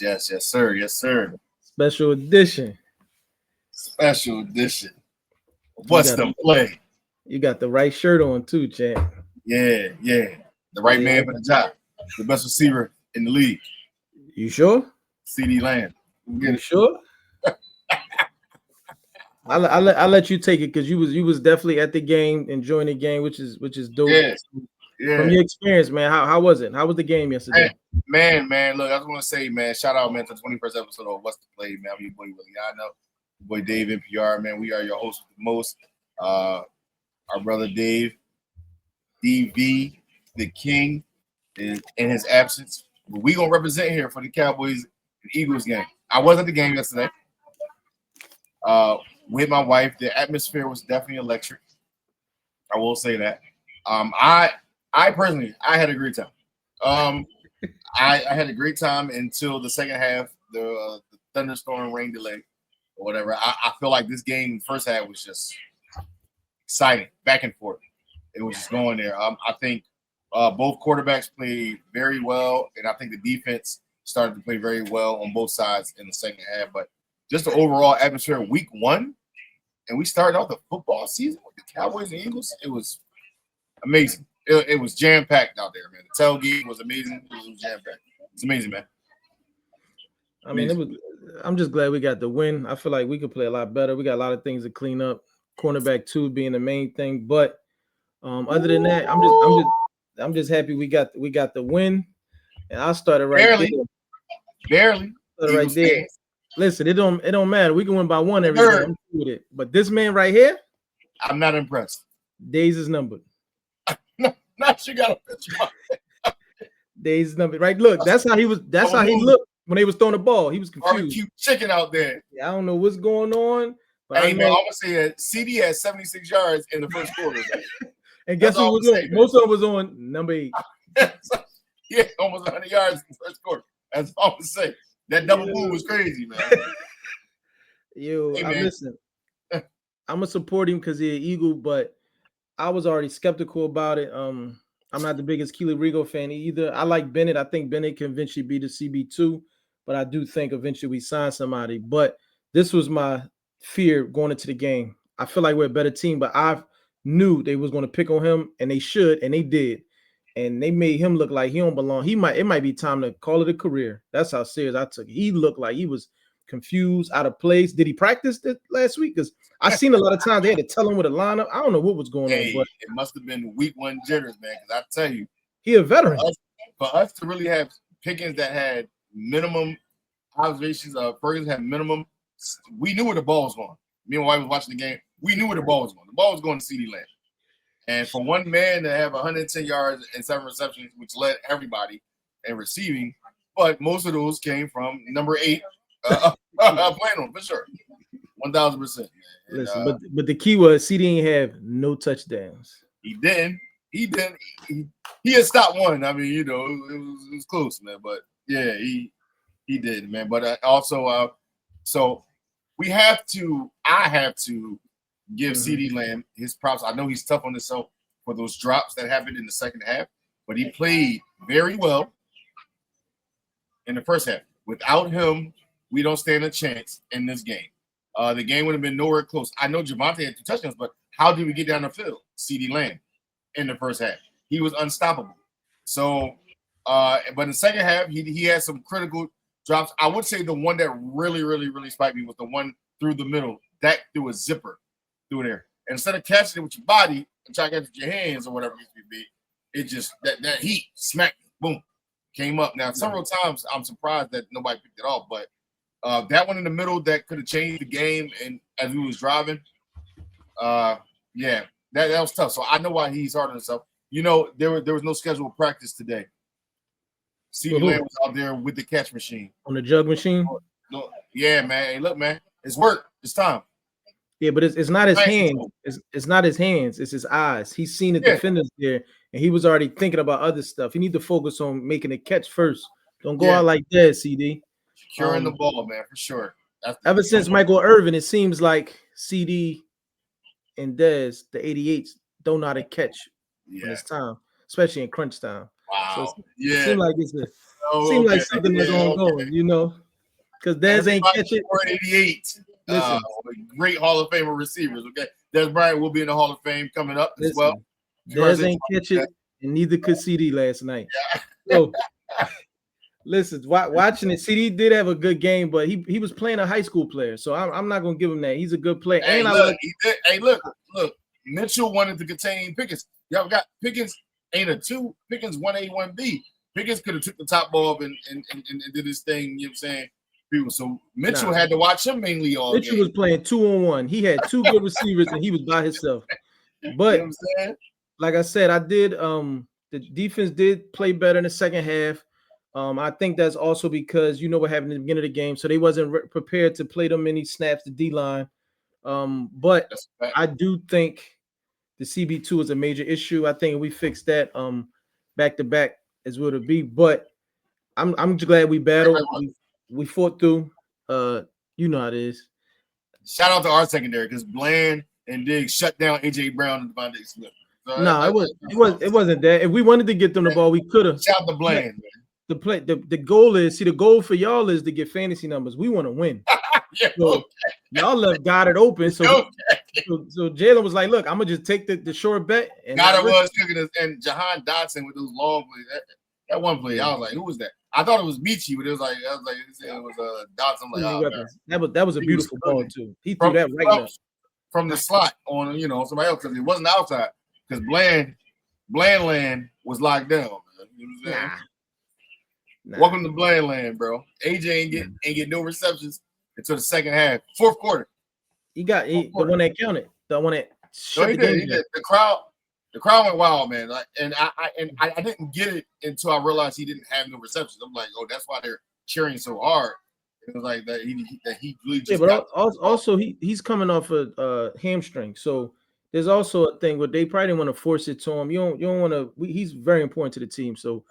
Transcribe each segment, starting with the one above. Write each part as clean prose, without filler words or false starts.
Yes, sir. Yes, sir. Special edition. Special edition. You What's got the play? you got the right shirt on too, champ. Yeah. The right Yeah. man for the job. The best receiver in the league. You sure? CD Lamb. You sure? I let you take it because you was definitely at the game, enjoying the game, which is dope. From Yeah. your experience, man, how was it? How was the game yesterday? Man. Look, I just want to say, man, shout out, man, to the 21st episode of What's the Play, man. I'm your boy Willie. I know, your boy Dave NPR, man. We are your hosts with the most. Our brother Dave, DV, the King, is in his absence. But we gonna represent here for the Cowboys and Eagles game. I was at the game yesterday. With my wife, the atmosphere was definitely electric. I will say that. I personally, I had a great time. I had a great time until the second half, the thunderstorm, rain delay, or whatever. I feel like this game, first half, was just exciting, back and forth. It was just going there. I think both quarterbacks played very well, and I think the defense started to play very well on both sides in the second half. But just the overall atmosphere of week one, and we started off the football season with the Cowboys and Eagles. It was amazing. It was jam-packed out there, man. The tailgate was amazing. It was jam-packed. It's amazing, man. I mean, I'm just glad we got the win. I feel like we could play a lot better. We got a lot of things to clean up. Cornerback 2 being the main thing, but other than that, I'm just happy we got the win. And I started Barely. Started right there. Fans. Listen, it don't matter. We can win by one every game. I'm with it. But this man right here, I'm not impressed. Days is numbered. Not you got a picture. Days is numbered. Right. Look, that's how he was. That's how he looked when they was throwing the ball. He was confused. Barbecue chicken out there. Yeah, I don't know what's going on. But hey, man, I'm gonna say that CD had 76 yards in the first quarter. And guess who was on? Most of them was on number 8. Yeah, almost 100 yards in the first quarter. That's all I'm gonna say. That double move was crazy, man. Yo, hey, listen. I'm gonna support him because he's an Eagle, but I was already skeptical about it. I'm not the biggest Keely Rigo fan either. I like Bennett. I think Bennett can eventually be the CB2, but I do think eventually we sign somebody. But this was my fear going into the game. I feel like we're a better team, but I knew they was going to pick on him, and they should, and they did. And they made him look like he don't belong. It might be time to call it a career. That's how serious I took it. He looked like he was confused, out of place. Did he practice it last week? Because I seen a lot of times they had to tell him with a lineup. I don't know what was going on, but it must have been week one jitters, man. Because I tell you, he a veteran. For us to really have Pickens that had minimum observations, Ferguson had minimum. We knew where the ball was going. Me and my wife was watching the game. We knew where the ball was going. The ball was going to CD Lamb. And for one man to have 110 yards and 7 receptions, which led everybody in receiving, but most of those came from number 8 playing on for sure, 1,000%. Listen, but the key was CD didn't have no touchdowns. He didn't. He had stopped one. I mean, you know, it was close, man. But yeah, he did, man. But also, so we have to. I have to give CD Lamb his props. I know he's tough on himself for those drops that happened in the second half, but he played very well in the first half. Without him, we don't stand a chance in this game. The game would have been nowhere close. I know Javonte had 2 touchdowns, but how did we get down the field? CD Lamb in the first half. He was unstoppable. So, but in the second half, he had some critical drops. I would say the one that really spiked me was the one through the middle. That threw a zipper through there. And instead of catching it with your body and trying to catch it with your hands or whatever it used to be, it just that heat smacked, boom, came up. Now, several times I'm surprised that nobody picked it off, but that one in the middle that could have changed the game, and as we was driving, yeah, that was tough. So I know why he's hard on himself. You know, there was no scheduled practice today. CD Lamb was out there with the catch machine. On the jug machine? No, yeah, man. Hey, look, man, it's work. It's time. Yeah, but it's not his hands. It's not his hands. It's his eyes. He's seen the defenders there, and he was already thinking about other stuff. He need to focus on making a catch first. Don't go out like that, CD. Securing the ball, man, for sure. Ever since Michael Irvin, it seems like CD and Dez, the 88s, don't know how to catch when it's time, especially in crunch time. Wow. So it seems like it's seemed okay. like something was ongoing, because Dez ain't catch it. 88. Listen, great Hall of Famer receivers. Okay, Dez Bryant will be in the Hall of Fame coming up as well. Dez ain't catch it, and neither could CD last night. So, listen, watching it, CD did have a good game, but he was playing a high school player, so I'm not gonna give him that. He's a good player. Hey, and look, Mitchell wanted to contain Pickens. Y'all got Pickens ain't a 2. Pickens 1A, 1B. Pickens could have took the top ball and did his thing. You know what I'm saying? People. So Mitchell had to watch him mainly all Mitchell game. was playing 2-on-1. He had 2 good receivers and he was by himself. But you know what I'm saying? Like I said, I did the defense did play better in the second half. I think that's also because what happened at the beginning of the game, so they wasn't prepared to play them many snaps to D-line. But I do think the CB2 is a major issue. I think we fixed that back to back is what it'll be. But I'm glad we battled. We fought through. You know how it is. Shout out to our secondary because Bland and Diggs shut down AJ Brown and Devontae Smith. So no, it wasn't that. If we wanted to get them the ball, we could have. Shout out to Bland. The goal is the goal for y'all is to get fantasy numbers. We want to win. Y'all left Goddard open. So Jalen was like, look, I'm gonna just take the short bet. And Goddard was cooking us, and Jahan Dotson with those long plays. That one play, I was like, who was that? I thought it was Michi, but it was Dotson. I'm like, that was a beautiful ball too. He threw that right from the slot on somebody else because it wasn't outside because Blandland was locked down. You know what I'm saying? Nah. Welcome to Blandland, bro. AJ ain't get no receptions until the second half, fourth quarter. He got the one that counted, the one that shut the game down. The crowd went wild, man. I didn't get it until I realized he didn't have no receptions. I'm like, oh, that's why they're cheering so hard. It was like that he really just. Yeah, but also he's coming off a hamstring, so there's also a thing where they probably didn't want to force it to him. You don't want to. He's very important to the team, so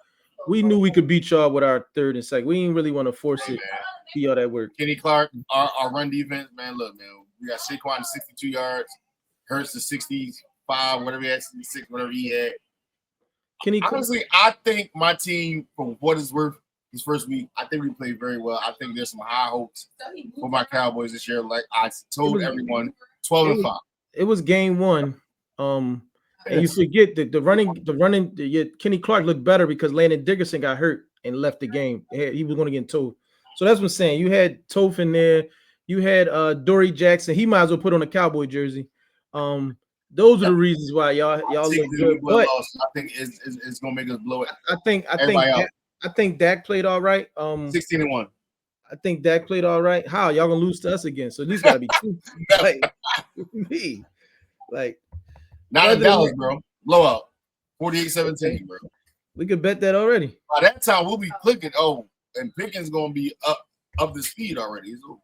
we knew we could beat y'all with our third and second. We didn't really want to force it. See all that work. Kenny Clark, our run defense, man. Look, man, we got Saquon 62 yards, Hurts to 65, whatever he had, 66, whatever he had. Honestly, I think my team, for what it's worth, this first week, I think we played very well. I think there's some high hopes for my Cowboys this year. Like I told everyone, 12-5. It was game one. And you forget that the running, Kenny Clark looked better because Landon Dickerson got hurt and left the game. He was going to get towed. So that's what I'm saying. You had Toph in there. You had Dory Jackson. He might as well put on a Cowboy jersey. Those are the reasons why y'all look good. But I think it's gonna make us blow it. I think Dak played all right. 16-1. I think Dak played all right. How y'all gonna lose to us again? So these gotta be two. Not in Dallas, bro. Blowout. 48-17, bro. We could bet that already. By that time, we'll be clicking. Oh, and Pickens gonna be up the speed already. So.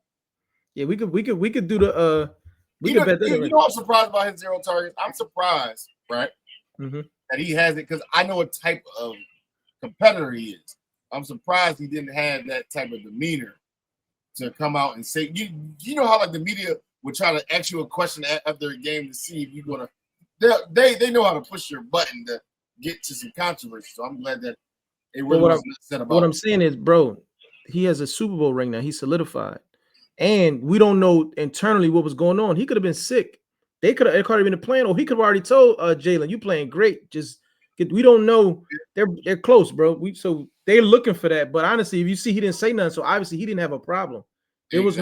Yeah, we could do the we could bet that already. I'm surprised by his 0 targets. I'm surprised, right? Mm-hmm. That he has it because I know what type of competitor he is. I'm surprised he didn't have that type of demeanor to come out and say, you know how like the media would try to ask you a question after a game to see if you're gonna. They know how to push your button to get to some controversy. So I'm glad that it really was said about. What I'm saying is, bro, he has a Super Bowl ring now. He's solidified. And we don't know internally what was going on. He could have been sick. They could have been a plan, or he could have already told Jalen, "You playing great." We don't know. They're close, bro. So they're looking for that. But honestly, if you see, he didn't say nothing, so obviously he didn't have a problem. There was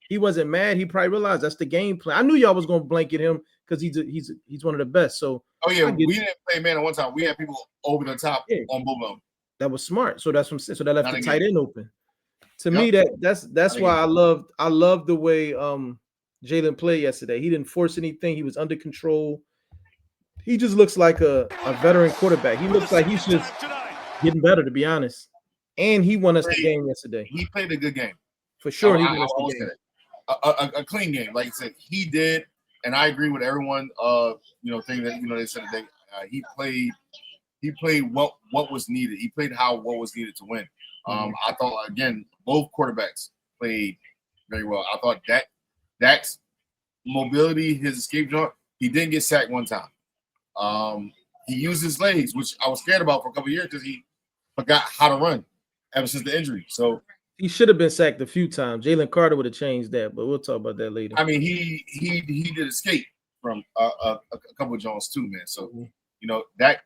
he wasn't mad. He probably realized that's the game plan. I knew y'all was gonna blanket him because he's one of the best. So we didn't play man at one time. We had people over the top on both of them. That was smart. So that's what I'm saying. So that left the tight end open. To me, that's why I love the way Jalen played yesterday. He didn't force anything. He was under control. He just looks like a veteran quarterback. He looks like he's just getting better, to be honest. And he won us the game yesterday. He played a good game. For sure, he won us the game. A clean game. Like I said, he did. And I agree with everyone, thing that, they said that he played what was needed. He played what was needed to win. I thought, again, both quarterbacks played very well. I thought Dak's mobility, his escape jump, he didn't get sacked one time. He used his legs, which I was scared about for a couple of years because he forgot how to run. ever since the injury. So he should have been sacked a few times. Jalen Carter would have changed that, but we'll talk about that later. I mean, he did escape from a couple of Jones too, man. So that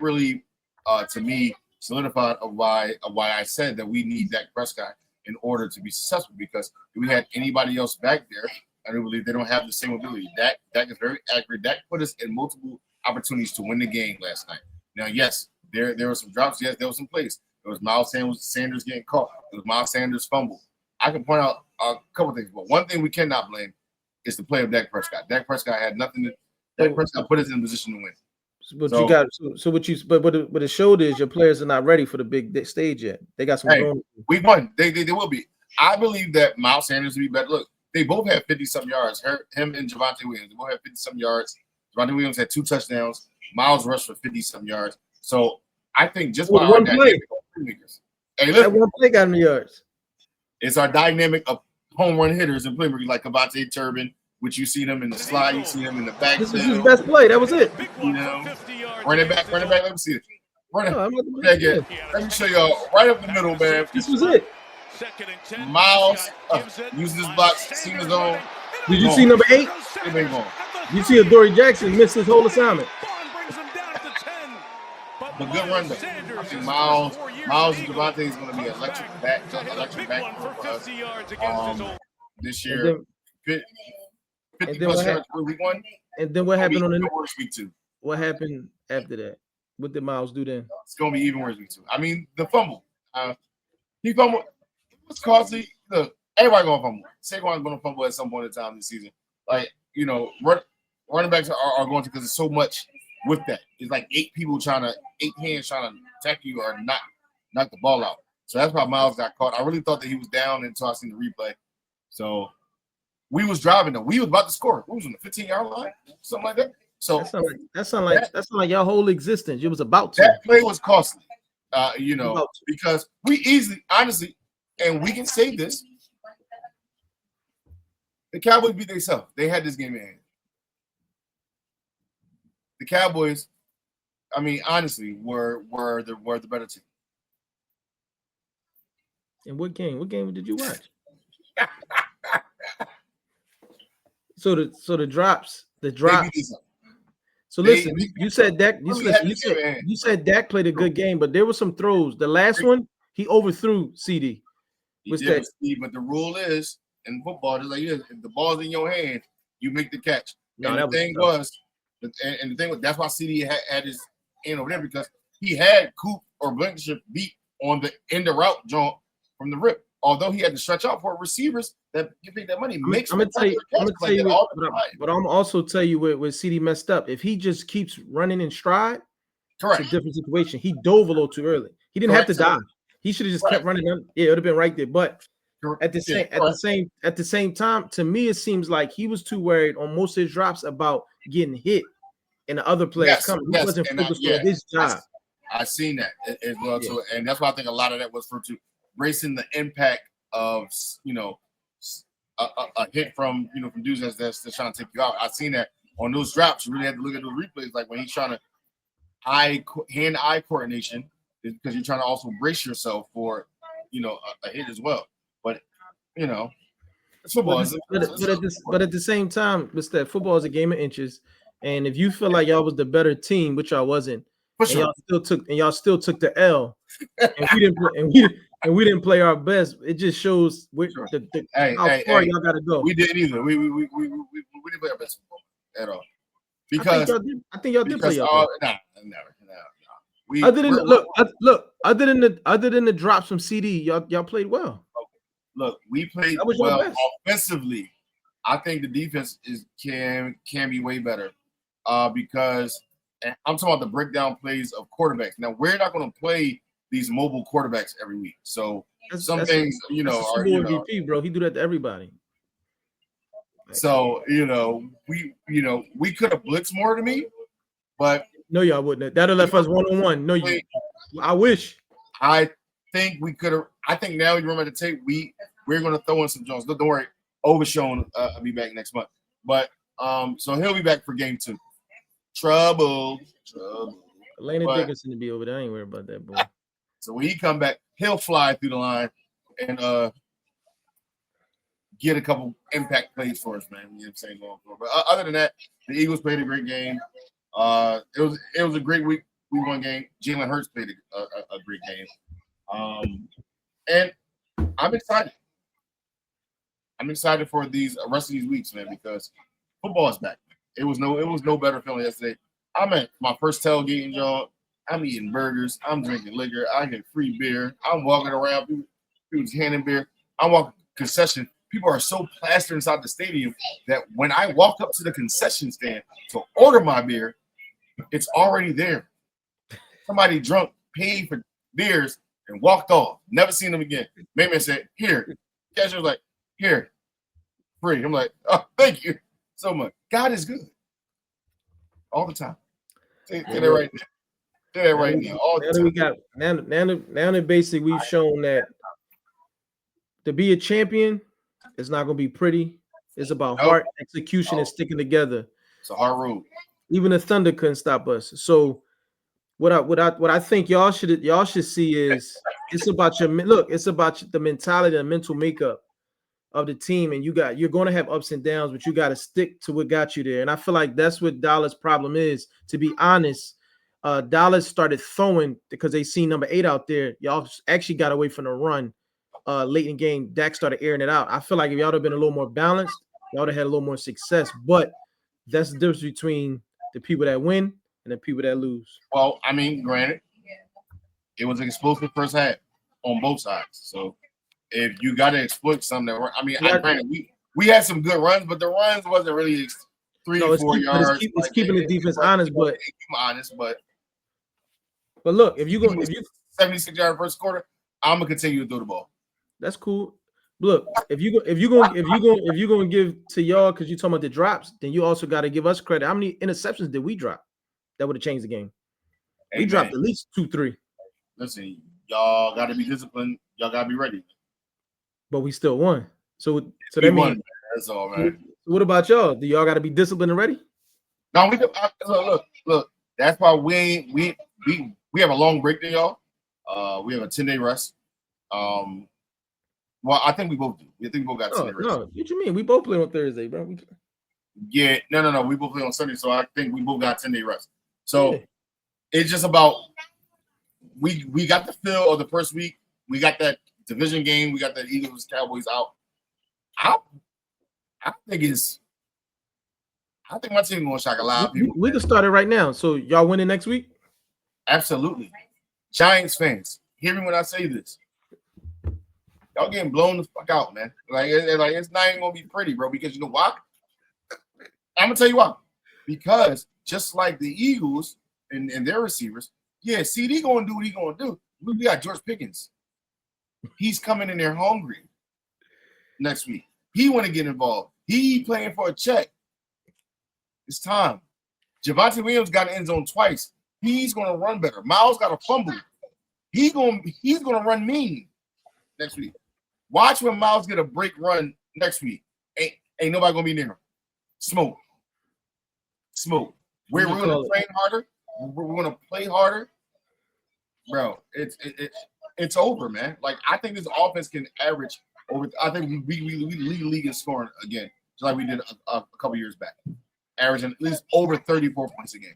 really to me solidified of why I said that we need Dak Prescott in order to be successful, because if we had anybody else back there, I do believe they don't have the same ability. Dak is very accurate. Dak put us in multiple opportunities to win the game last night. Now, yes, there were some drops. Yes, there were some plays. There was Miles Sanders getting caught. There was Miles Sanders fumble. I can point out a couple things, but one thing we cannot blame is the play of Dak Prescott. Dak Prescott had nothing to. Dak Prescott put us in a position to win. But you got what it showed is your players are not ready for the big stage yet. They got some. We won. They will be. I believe that Miles Sanders will be better. Look, they both had 50-some yards. Him and Javonte Williams. They both had 50-some yards. Javonte Williams had 2 touchdowns. Miles rushed for 50-some yards. So I think just by one play. Hey, listen, that one play got him yards. It's our dynamic of home run hitters and playmakers like Avante Turbin, which you see them in the slide, you see them in the back. This is his best play. That was it. Running back. Let me see it. Let me show y'all right up the middle, man. This was it. Miles using his box, seeing his own. Did you see number 8? You see Adoree Jackson missed his whole assignment. But good run though. I think Miles and Javonte is going to be electric back for us this year. 50 plus yards for week 1. And then what happened on the worse week 2? What happened after that? What did Miles do then? It's going to be even worse week 2. I mean, the fumble. He fumbled. It was costly. Look, everybody going to fumble. Saquon's going to fumble at some point in time this season. Like, running backs are going to, because there's so much with that. It's like 8 hands trying to attack you or knock the ball out. So that's why Miles got caught. I really thought that he was down until I seen the replay. So we was driving though. We was about to score. We was on the 15-yard line, something like that. So that sound like your whole existence. It was about to. That play was costly, because we easily, honestly, and we can say this: the Cowboys beat themselves. They had this game in hand. The Cowboys, I mean, honestly, were the better team. And what game? What game did you watch? So the drops. So listen, you said Dak. You said Dak played a good game, but there were some throws. The last one, he overthrew CD. But the rule is in football, just like if the ball's in your hand, you make the catch. And the thing was, that's why CD had his hand over there, because he had Coop or Blankenship beat on the end of route jump from the rip. Although he had to stretch out for receivers that you think that money makes. I'm gonna tell you, but I'm also tell you where CD messed up. If he just keeps running in stride, correct, it's a different situation. He dove a little too early. He didn't have to dive. He should have just kept running. Yeah, it would have been right there. But at the same time, to me, it seems like he was too worried on most of his drops about getting hit and the other players coming. He wasn't focused on his job. I seen that as well too, and that's why I think a lot of that was for bracing the impact of a hit from from dudes that's trying to take you out. I've seen that on those drops. You really have to look at those replays, like when he's trying to hand-eye coordination, because you're trying to also brace yourself for a hit as well. But it's football. But at the same time, Mr. Football is a game of inches, and if you feel like y'all was the better team, which y'all wasn't, y'all still took the L, and we didn't play our best. It just shows how far y'all got to go. We didn't either. We didn't play our best football at all. Because I think y'all did play your best. No. Other than the drops from CD, y'all played well. Look, we played well offensively. I think the defense can be way better, because I'm talking about the breakdown plays of quarterbacks. Now, we're not going to play these mobile quarterbacks every week, so that's things are MVP, bro. He do that to everybody. So we could have blitzed more to me, but no, y'all wouldn't. That'll left us 1-on-1. No, I wish. I think we could have. I think now you remember the tape. We're going to throw in some Jones. Don't worry, Overshown will be back next month. But so he'll be back for game 2. Trouble. Elena Dickinson to be over there. I ain't worried about that, boy. So when he come back, he'll fly through the line and get a couple impact plays for us, man. You know what I'm saying? Going forward. But other than that, the Eagles played a great game. It was a great week 1 game. Jalen Hurts played a great game. And I'm excited. I'm excited for these rest of these weeks, man, because football is back. It was no better feeling yesterday. I'm at my first tailgating job. I'm eating burgers. I'm drinking liquor. I get free beer. I'm walking around. People's handing beer. I'm walking concession. People are so plastered inside the stadium that when I walk up to the concession stand to order my beer, it's already there. Somebody drunk paid for beers and walked off. Never seen them again. Maybe I said, "Here." Cashier was like, "Here, free." I'm like, "Oh, thank you so much." God is good all the time. Say that right now. Say that right now. All the time. We got now that basically we've shown that to be a champion, it's not going to be pretty. It's about heart, execution, and sticking together. It's a hard road. Even the Thunder couldn't stop us. So what I think y'all should see is it's about it's about the mentality and mental makeup of the team, and you're going to have ups and downs, but you got to stick to what got you there. And I feel like that's what Dallas' problem is. To be honest, Dallas started throwing because they seen number 8 out there. Y'all actually got away from the run late in the game. Dak started airing it out. I feel like if y'all would have been a little more balanced, y'all would have had a little more success. But that's the difference between the people that win and the people that lose. Well, I mean, granted, it was an explosive first half on both sides. So if you got to exploit something, granted, we had some good runs, but the runs wasn't really 3 or 4 yards. It's keeping the defense honest, but look, if you 76-yard first quarter, I'm gonna continue to throw the ball. That's cool. Look, if you're gonna give to y'all because you're talking about the drops, then you also got to give us credit. How many interceptions did we drop that would have changed the game? We dropped at least 2-3. Listen, y'all got to be disciplined. Y'all got to be ready. But we still won. So that means won, that's all, man. What about y'all? Do y'all got to be disciplined and ready? No, look. That's why we have a long break than y'all. We have a 10-day rest. Well, I think we both do. I think we both got 10-day rest. No, what you mean? We both play on Thursday, bro. Yeah, no. We both play on Sunday, so I think we both got 10-day rest. So it's just about we got the feel of the first week. We got that division game. We got that Eagles Cowboys out. I think my team gonna shock a lot of people. We can start it right now. So y'all winning next week? Absolutely. Giants fans, hear me when I say this. Y'all getting blown the fuck out, man. It's not even gonna be pretty, bro. Because you know why? I'm gonna tell you why. Because just like the Eagles and their receivers, CD gonna do what he gonna do. We got George Pickens. He's coming in there hungry next week. He want to get involved. He playing for a check. It's time. Javonte Williams got an end zone twice. He's gonna run better. Miles got a fumble. He's gonna run mean next week. Watch when Miles get a break run next week. Ain't nobody gonna be near him. Smoke. We're gonna train harder. We're gonna play harder, bro. It's over, man. Like I think this offense can average over. I think we lead the league in scoring again, just like we did a couple years back, averaging at least over 34 points a game.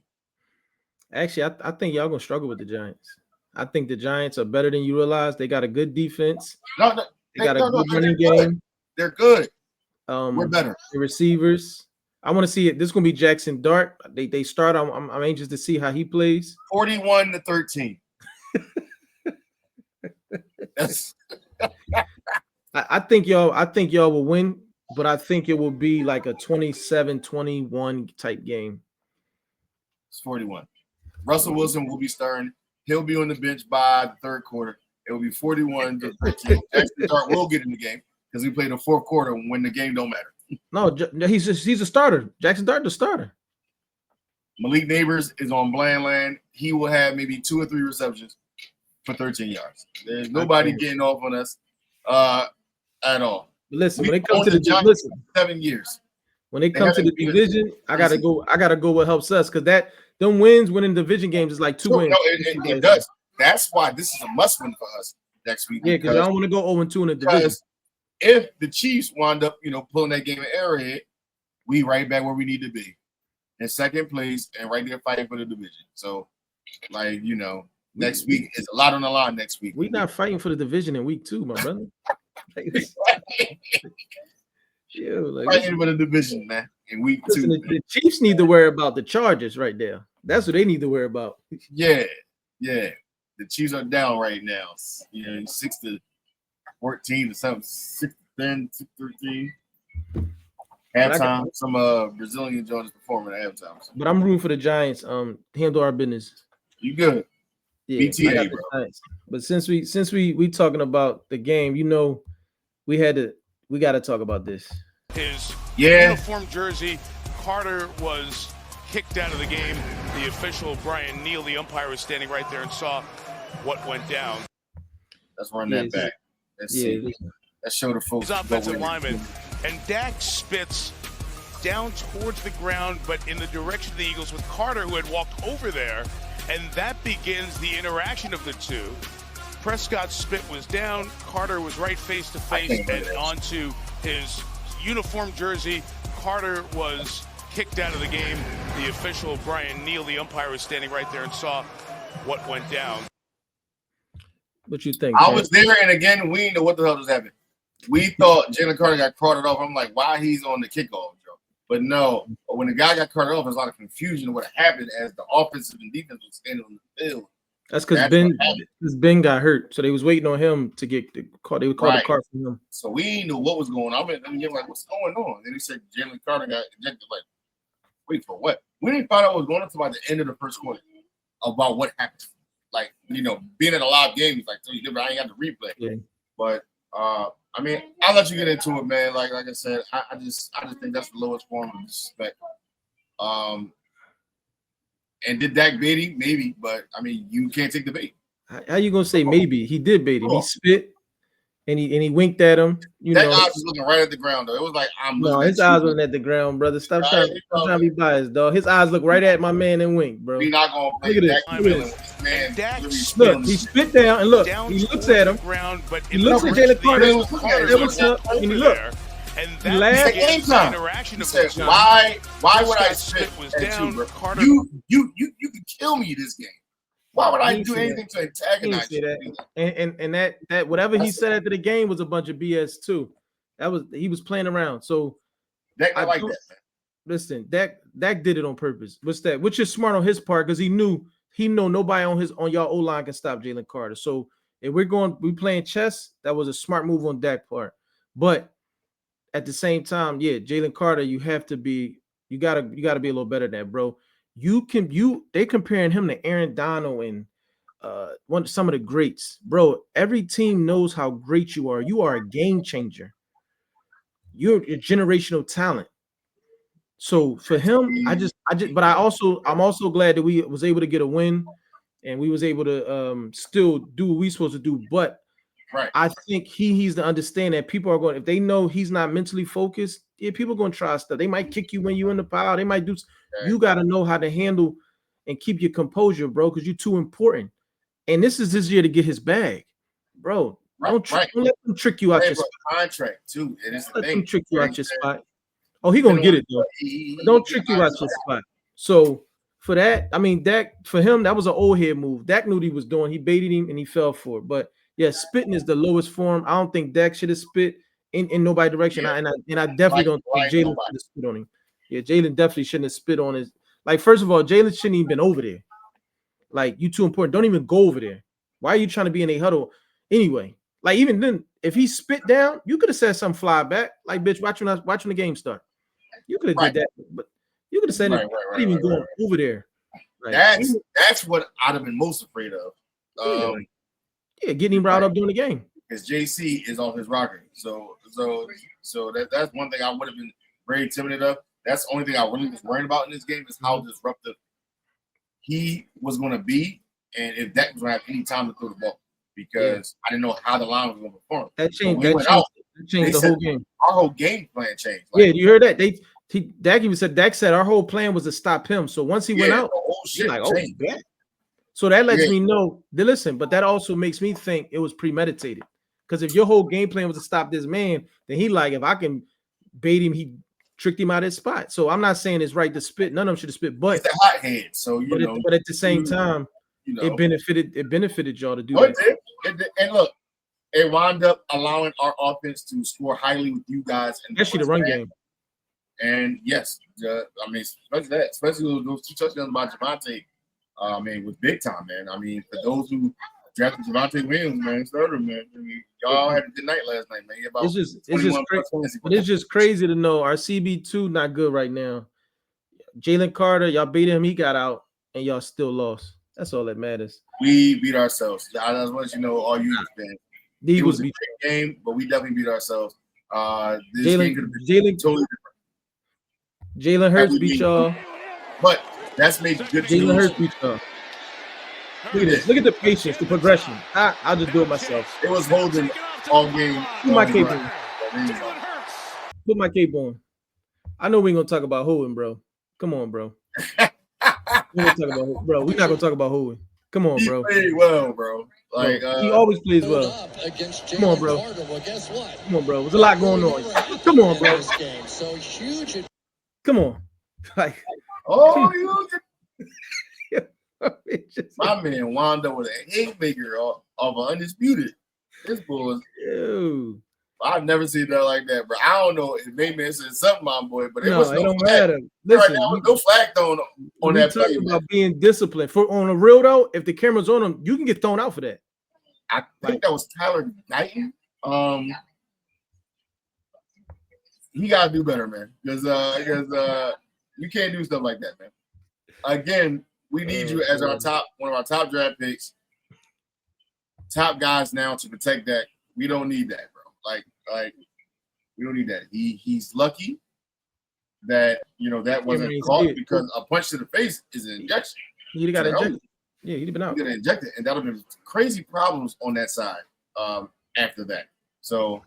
Actually, I think y'all gonna struggle with the Giants. I think the Giants are better than you realize. They got a good defense. They got a good running game. They're good. We're better. The receivers. I want to see it. This is gonna be Jackson Dart. They start. I'm anxious to see how he plays. 41-13. I think y'all will win, but I think it will be like a 27-21 type game. It's 41. Russell Wilson will be starting. He'll be on the bench by the third quarter. It will be 41-13. Jackson Dart will get in the game because we play the fourth quarter when the game don't matter. No, he's a starter. Jackson Dart, the starter. Malik Neighbors is on bland land. He will have maybe 2 or 3 receptions for 13 yards. There's nobody getting off on us at all. Listen, when it comes to the 7 years. When it comes to the division, I gotta go what helps us because them winning division games is like 2 wins. No, it does. that's why this is a must win for us next week. Yeah, because I don't want to go 0-2 in the division. Because if the Chiefs wind up, pulling that game at Arrowhead, we right back where we need to be in second place and right there fighting for the division. So, next week is a lot on the line. Next week, we're not fighting for the division in week 2, my brother. Fighting for the division, man. In week 2, the Chiefs need to worry about the Chargers right there. That's what they need to worry about. Yeah. The Chiefs are down right now. 6-14 or something, 6-10, 6-13. Halftime, some Brazilian joints performing at halftime. But I'm rooting for the Giants. Handle our business. You good? Yeah, BTA, bro. But since we talking about the game, we got to talk about this. His uniform jersey, Carter was kicked out of the game. The official, Brian Neal, the umpire, was standing right there and saw what went down. Let's run that back. Let's see. Let's show the folks. He's offensive lineman. And Dak spits down towards the ground, but in the direction of the Eagles with Carter, who had walked over there. And that begins the interaction of the two. Prescott's spit was down. Carter was right face to face and onto his uniform jersey. Carter was kicked out of the game. The official, Brian Neal, the umpire, was standing right there and saw what went down. What you think? I was there, and again, we didn't know what the hell was happening. We thought Jalen Carter got carted off. I'm like, why he's on the kickoff, Joe? But no, when the guy got carted off, there's a lot of confusion of what happened as the offensive and defense was standing on the field. That's because Ben got hurt, so they was waiting on him to get the call. They would call the car from him. So we knew what was going on. I mean, like, what's going on? Then he said Jalen Carter got ejected. Like, wait for what? We didn't find out what was going on until about the end of the first quarter about what happened. Like, being at a live game is like so different. I ain't got the replay. Yeah. But I mean, I'll let you get into it, man. Like I said, I just think that's the lowest form of disrespect. And did Dak bait him? Maybe, but I mean, you can't take the bait. How you gonna say maybe? He did bait him. He spit and he winked at him. That eyes was looking right at the ground, though. It was like his eyes wasn't at the ground, brother. Stop trying to be biased, dog. His eyes look right at my man and wink, bro. We're not gonna play look at this. Man, look, he spit down and look. He looks at him. He looks at Jalen Carter. What's up? And he look. And he laughed. Game time. He said, "Why would I spit at you, bro? You can kill me this game. Why would I do anything to antagonize you?" And that whatever he said after the game was a bunch of BS too. He was playing around. So I like that, man. Listen, Dak did it on purpose. Which is smart on his part because he know nobody on y'all O-line can stop Jalen Carter. So if we playing chess, that was a smart move on Dak's part. But at the same time, yeah, Jalen Carter, you gotta be a little better than that, bro. They comparing him to Aaron Donald and some of the greats, bro. Every team knows how great you are. You are a game changer. You're a generational talent. So for him, I'm also glad that we was able to get a win and we was able to still do what we supposed to do. But right. I think he's to understand that people are going, if they know he's not mentally focused, yeah, people are going to try stuff. They might kick you when you're in the pile. They might do. Okay. You got to know how to handle and keep your composure, bro, because you're too important. And this is his year to get his bag, bro. Don't let them trick you out your spot. Contract too. Let them trick you out your spot. Oh, he gonna get it though. Don't trick you out your spot. So for that, I mean, Dak, for him, that was an old head move. Dak knew what he was doing. He baited him and he fell for it. But yeah, spitting is the lowest form. I don't think Dak should have spit in nobody's direction. Yeah. I definitely don't think Jalen should have spit on him. Yeah, Jalen definitely shouldn't have spit on his. Like, first of all, Jalen shouldn't even been over there. Like, you too important. Don't even go over there. Why are you trying to be in a huddle? Anyway, like, even then, if he spit down, you could have said something fly back. Like, bitch, watching the game start. You could have did that, but you could have said not even going over there. Like, that's what I'd have been most afraid of. Yeah, getting him riled up during the game. Because JC is off his rocker. So that's one thing I would have been very timid of. That's the only thing I really was worried about in this game is how disruptive he was going to be, and if Dak was going to have any time to throw the ball. Because I didn't know how the line was going to perform. That changed the whole game. Our whole game plan changed. Like, yeah, you heard that? Dak said our whole plan was to stop him. So once he went out, the whole shit like, changed. Oh, So that lets me know. Listen, but that also makes me think it was premeditated. Because if your whole game plan was to stop this man, then he like, if I can bait him, he tricked him out of his spot. So I'm not saying it's right to spit. None of them should have spit, but it's a hot head. So but at the same time, it benefited y'all to do that. It did. And look, it wound up allowing our offense to score highly with you guys, and especially the run game. And yes, I mean, especially those 2 touchdowns by Javonte, I mean, was big time, man. I mean, for those who drafted Javonte Williams, man, starter, man. I mean, y'all had a good night last night, man. It's just crazy to know our CB2 not good right now. Jalen Carter, y'all beat him, he got out, and y'all still lost. That's all that matters. We beat ourselves. I just want you to know, all you fans. It was a great game, but we definitely beat ourselves. This game could have been totally different. Jalen Hurts beat y'all. But that's made good. Jalen Hurts beat y'all. Look at this. Look at the patience, the progression. I'll just do it myself. It was holding all game. Put my cape on. Put my cape on. I know we ain't gonna talk about Hoeing, bro. Come on, bro. We're not gonna talk about Hoeing. Come on, bro. He played well, bro. Like he always plays well. Come on, bro. Come on, bro. There's a lot going on. Come on, bro. Come on. Like, my man wound up with a haymaker of an undisputed. This boy was. I've never seen that like that, bro. I don't know if maybe it's something, my boy, but it don't matter. Listen, right, no flag thrown on that play. About being disciplined on a real though. If the camera's on him, you can get thrown out for that. I think that was Tyler Knighton. He gotta do better, man. Because you can't do stuff like that, man. Again, we need you as one of our top draft picks, top guys now to protect that. We don't need that, bro. Like we don't need that. He's lucky that that wasn't caught because a punch to the face is an injection. He got injected. Yeah, he'd have been out. He got injected, and that would have been crazy problems on that side after that. So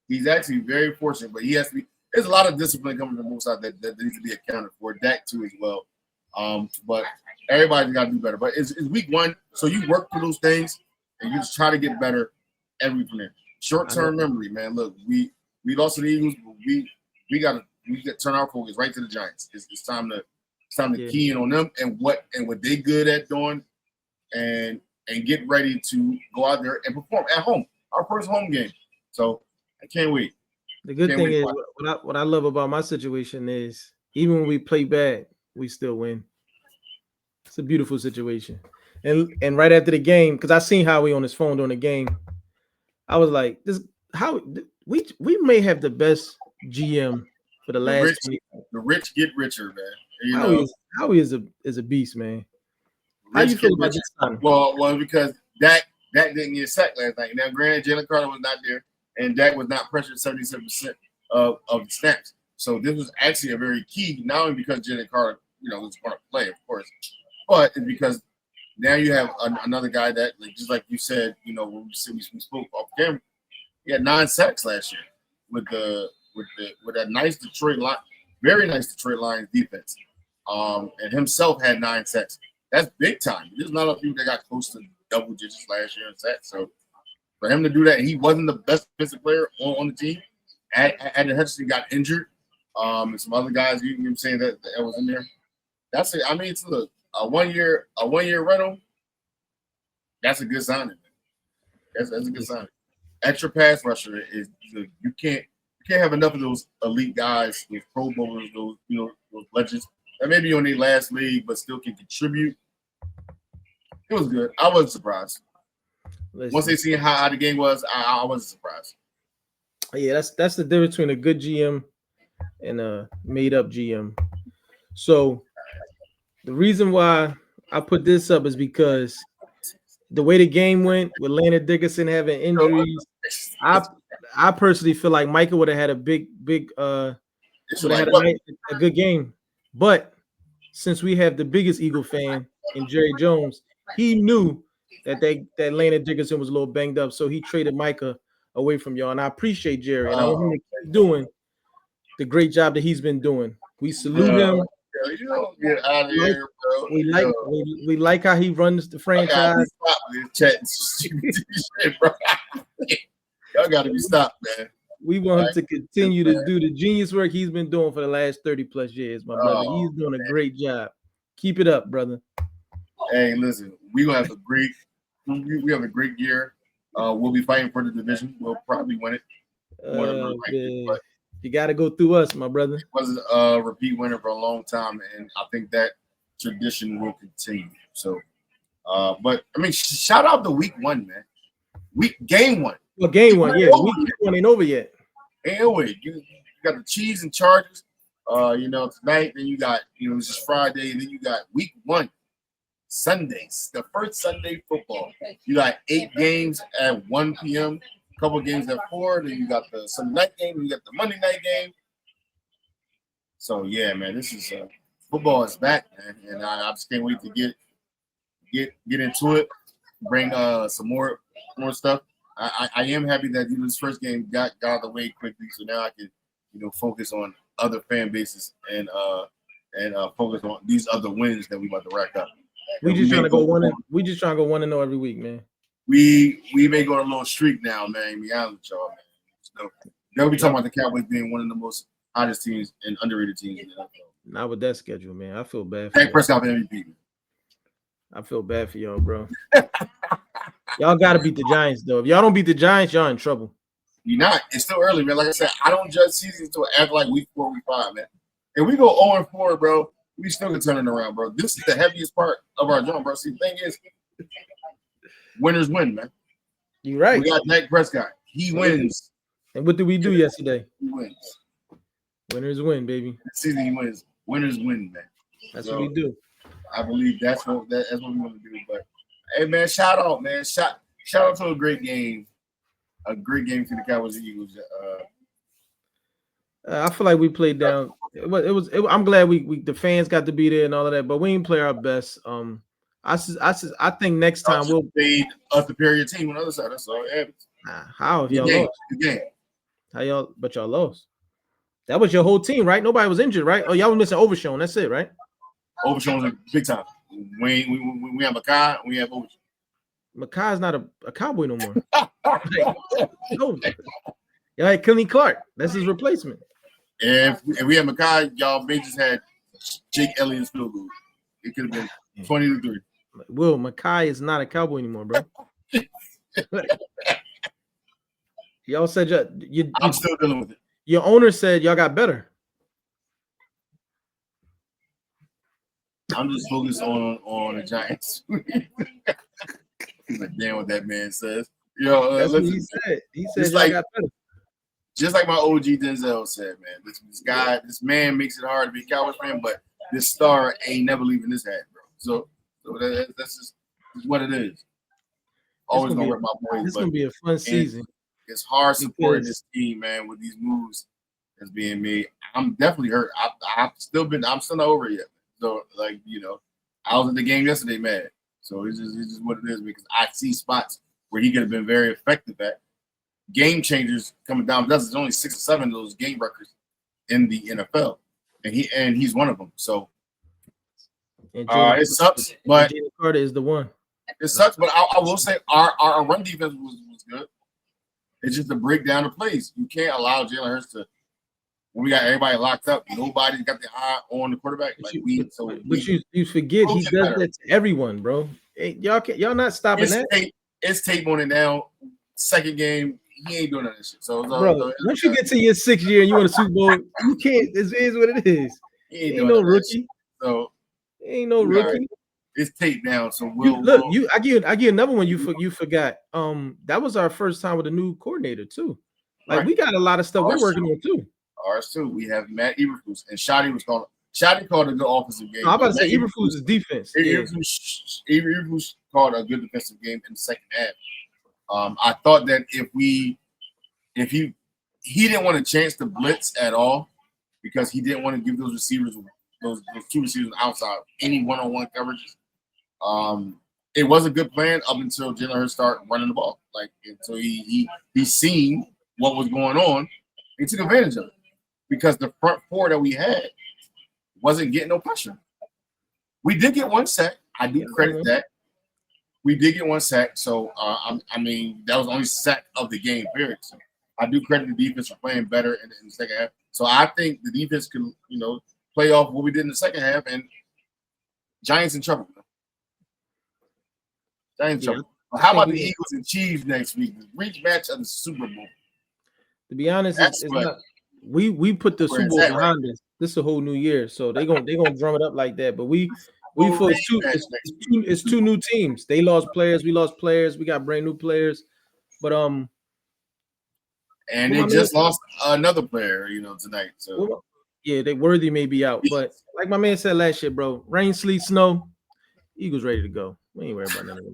he's actually very fortunate, but he has to be. There's a lot of discipline coming from both sides that needs to be accounted for. Dak too as well. But everybody's got to do better. But it's week 1, so you work through those things and you just try to get better every week from there. Short-term memory, man. Look, we lost to the Eagles, but we got to turn our focus right to the Giants. It's time to key in on them and what they good at doing, and get ready to go out there and perform at home. Our first home game. So I can't wait. The good thing is what I love about my situation is even when we play bad, we still win. It's a beautiful situation. And right after the game, because I seen Howie on his phone during the game, I was like, we may have the best GM for the last. The rich get richer, man. Howie is a beast, man. How you feel about this time? Well, because Dak didn't get sacked last night. Now, granted, Jalen Carter was not there, and Dak was not pressured 77% of the snaps. So this was actually a very key, not only because Jalen Carter, was going to play, of course, but it's because now you have another guy that, just like you said, when we spoke off camera, he had 9 sacks last year with that nice Detroit line, very nice Detroit Lions defense, and himself had 9 sacks. That's big time. There's not a few that got close to double digits last year in sacks. So for him to do that, and he wasn't the best defensive player on the team. Adam Hutchinson got injured, and some other guys, you know what I'm saying, that was in there. That's it. I mean, it's a 1 year rental. That's a good signing. That's a good signing. Extra pass rusher is you can't have enough of those elite guys, those Pro Bowlers, those legends that maybe on their last league but still can contribute. It was good. I wasn't surprised. Once they seen how the game was, I wasn't surprised. Yeah, that's the difference between a good GM and a made up GM. So the reason why I put this up is because the way the game went with Landon Dickerson having injuries, I personally feel like Micah would have had a a good game. But since we have the biggest Eagle fan in Jerry Jones, he knew that Landon Dickerson was a little banged up, so he traded Micah away from y'all. And I appreciate Jerry, and I want him to keep doing the great job that he's been doing. We salute him. You don't get out of here, bro. We like how he runs the franchise. Stop this chatting shit, bro. Y'all got to be stopped, man. We want him to continue to do the genius work he's been doing for the last 30 plus years, my brother. He's doing a great job. Keep it up, brother. Hey, listen, we have a great year. We'll be fighting for the division. We'll probably win it. But you got to go through us, my brother. It wasn't a repeat winner for a long time, and I think that tradition will continue. So, but I mean, shout out to week 1, man. Game 1. Well, game 1, yeah. Week 1 ain't over yet. Ain't over yet. You got the Chiefs and Chargers. Tonight. Then you got, it's just Friday. Then you got week 1, Sundays, the first Sunday football. You got 8 games at 1 p.m. A couple games at 4. Then you got the Sunday night game. Then you got the Monday night game. So yeah, man, this is football is back, man, and I just can't wait to get into it. Bring some more stuff. I am happy that this first game got out of the way quickly, so now I can focus on other fan bases and focus on these other wins that we about to rack up. We just trying to go 1-0 every week, man. We may go on a little streak now, man. Be honest with y'all, man. So they'll be talking about the Cowboys being one of the most hottest teams and underrated teams in the NFL. Not with that schedule, man. I feel bad for Dak Prescott MVP. I feel bad for y'all, bro. Y'all got to beat the Giants, though. If y'all don't beat the Giants, y'all in trouble. You're not. It's still early, man. Like I said, I don't judge seasons until after like week 4, week 5, man. If we go 0-4, bro, we still can turn it around, bro. This is the heaviest part of our job, bro. See, the thing is, winners win, man. You're right. We got Dak Prescott. He wins. And what did we do yesterday? He wins. Winners win, baby. This season he wins. Winners win, man. That's what we do. I believe that's what we want to do. But hey, man, shout out, man. Shout out to a great game. A great game to the Cowboys and Eagles. I feel like we played down. I'm glad we the fans got to be there and all of that, but we didn't play our best. I think next time we'll beat a superior team on the other side. That's all it happens. How if y'all lost? The game. How y'all? But y'all lost. That was your whole team, right? Nobody was injured, right? Oh, y'all was missing Overshown. That's it, right? Overshown's big time. We have Makai. We have Overshown. Makai's not a Cowboy no more. No. Y'all had Kenny Clark. That's his replacement. If we had Makai, y'all may just had Jake Elliott's field goal. It could have been 20-3. Will, Makai is not a Cowboy anymore, bro. Y'all said I'm still dealing with it. Your owner said y'all got better. I'm just focused on the Giants. He's like, damn what that man says. That's what he said. He said y'all got better. Just like my OG Denzel said, man, this man makes it hard to be a Cowboys fan, but this star ain't never leaving his hat, bro. So that's just what it is. Always gonna rip my boys. It's gonna be a fun season. It's hard supporting this team, man, with these moves that's being made. I'm definitely hurt. I'm still not over it yet. So, I was at the game yesterday, man. So it's just what it is, because I see spots where he could have been very effective at. Game changers coming down. There's only 6 or 7 of those game records in the NFL, and he's one of them. So it sucks, but Jalen Carter is the one. It sucks, but I will say our run defense was good. It's just to break down the plays. You can't allow Jalen Hurts to. When we got everybody locked up, nobody's got the eye on the quarterback. But you forget he does that to everyone, bro. Hey, y'all not stopping that. It's tape on it now. Second game, he ain't doing that shit. So, bro, once you get to your 6th year and you win a Super Bowl, you can't. This is what it is. He ain't no rookie. So ain't no rookie. Right. It's taped down. So I give another one. You forgot. That was our first time with a new coordinator too. Like we got a lot of stuff we're working on too. Ours too. We have Matt Eberflus and Shotty called a good offensive game. I'm about to say Eberflus is defense. Eberflus called a good defensive game in the second half. I thought that if he didn't want a chance to blitz at all, because he didn't want to give those receivers, those 2 receivers outside, any one-on-one coverages. It was a good plan up until Jalen Hurts started running the ball. Like until he seen what was going on, he took advantage of it. Because the front 4 that we had wasn't getting no pressure. We did get one sack. I do credit that. We did get one sack. So, I mean, that was the only sack of the game, period. So I do credit the defense for playing better in the second half. So I think the defense can, play off what we did in the second half, and Giants in trouble. Giants in trouble. But how about the Eagles and Chiefs next week? The rematch of the Super Bowl. To be honest, it's not. We put the Super Bowl behind us. This is a whole new year, so they're gonna drum it up like that. But we feel it's two new teams. They lost players, we lost players, we got brand new players. But and they just lost another player, tonight. So yeah, they Worthy may be out, but like my man said last year, bro, rain, sleet, snow, Eagles ready to go. We ain't worried about none of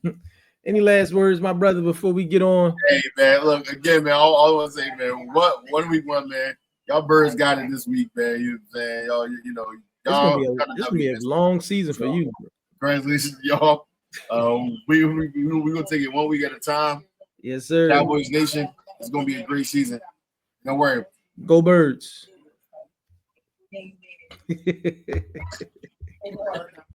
them. Any last words, my brother, before we get on? Hey, man, look, again, man, all I want to say, man, what a week one, man. Y'all birds got it this week, man. You know what I'm saying? Y'all, this gonna be a long season for you. Congratulations, y'all. We're going to take it 1 week at a time. Yes, sir. Cowboys Nation, it's going to be a great season. Don't worry. Go Birds.